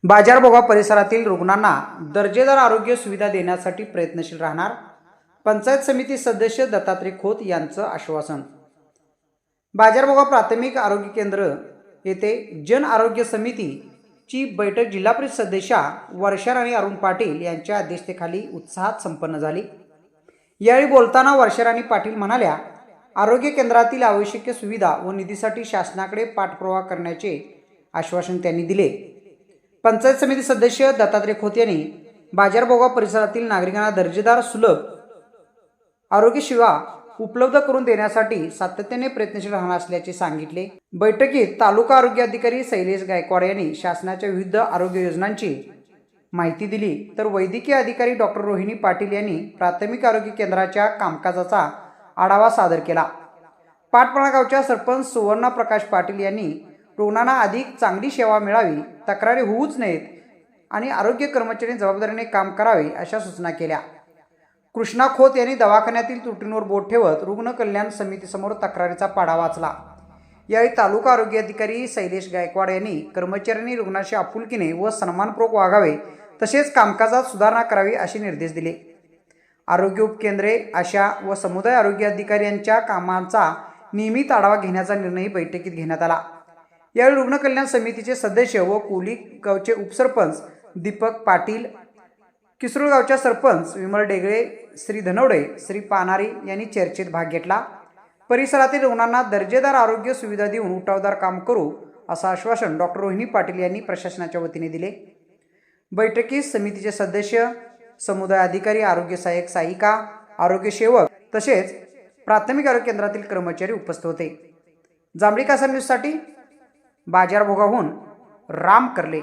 बाजारभोगा परिसरातील रुग्णांना दर्जेदार आरोग्य सुविधा देण्यासाठी प्रयत्नशील राहणार, पंचायत समिती सदस्य दत्तात्रय खोत यांचं आश्वासन। बाजारभोगा प्राथमिक आरोग्य केंद्र येथे जन आरोग्य समितीची बैठक जिल्हा परिषद सदस्या वर्षा राणी अरुण पाटील यांच्या अध्यक्षतेखाली उत्साहात संपन्न झाली। यावेळी बोलताना वर्षा राणी पाटील म्हणाल्या, आरोग्य केंद्रातील आवश्यक सुविधा व निधीसाठी शासनाकडे पाठपुरावा करण्याचे आश्वासन त्यांनी दिले। पंचायत समिती सदस्य दत्तात्रय खोत यांनी बाजारभोगा परिसरातील नागरिकांना दर्जेदार सुलभ आरोग्य सेवा उपलब्ध करून देण्यासाठी सातत्याने प्रयत्नशील राहणार असल्याचे सांगितले। बैठकीत तालुका आरोग्य अधिकारी शैलेश गायकवाड यांनी शासनाच्या विविध आरोग्य योजनांची माहिती दिली, तर वैद्यकीय अधिकारी डॉक्टर रोहिणी पाटील यांनी प्राथमिक आरोग्य केंद्राच्या कामकाजाचा आढावा सादर केला। पाटपळा गावच्या सरपंच सुवर्णा प्रकाश पाटील यांनी रुग्णांना अधिक चांगली सेवा मिळावी, तक्रारी होऊच नयेत आणि आरोग्य कर्मचाऱ्यांनी जबाबदारीने काम करावे अशा सूचना केल्या। कृष्णा खोत यांनी दवाखान्यातील त्रुटींवर बोट ठेवत रुग्ण कल्याण समितीसमोर तक्रारीचा पाढा वाचला। यावेळी तालुका आरोग्य अधिकारी शैलेश गायकवाड यांनी कर्मचाऱ्यांनी रुग्णाशी आपुलकीने व सन्मानपूर्वक वागावे, तसेच कामकाजात सुधारणा करावी असे निर्देश दिले। आरोग्य उपकेंद्रे, आशा व समुदाय आरोग्य अधिकारी यांच्या कामांचा नियमित आढावा घेण्याचा निर्णय बैठकीत घेण्यात आला। यावेळी रुग्ण कल्याण समितीचे सदस्य व कोली गावचे उपसरपंच दीपक पाटील, किसरूळ गावच्या सरपंच विमल डेगळे, श्री धनवडे, श्री पानारी यांनी चर्चेत भाग घेतला। परिसरातील रुग्णांना दर्जेदार आरोग्य सुविधा देऊन उठावदार काम करू असं आश्वासन डॉक्टर रोहिणी पाटील यांनी प्रशासनाच्या वतीने दिले। बैठकीत समितीचे सदस्य, समुदाय अधिकारी, आरोग्य सहाय्यक सहायिका, आरोग्य सेवक तसेच प्राथमिक आरोग्य केंद्रातील कर्मचारी उपस्थित होते। जांभळी कासार न्यूजसाठी बाजारभोगाहून राम करले।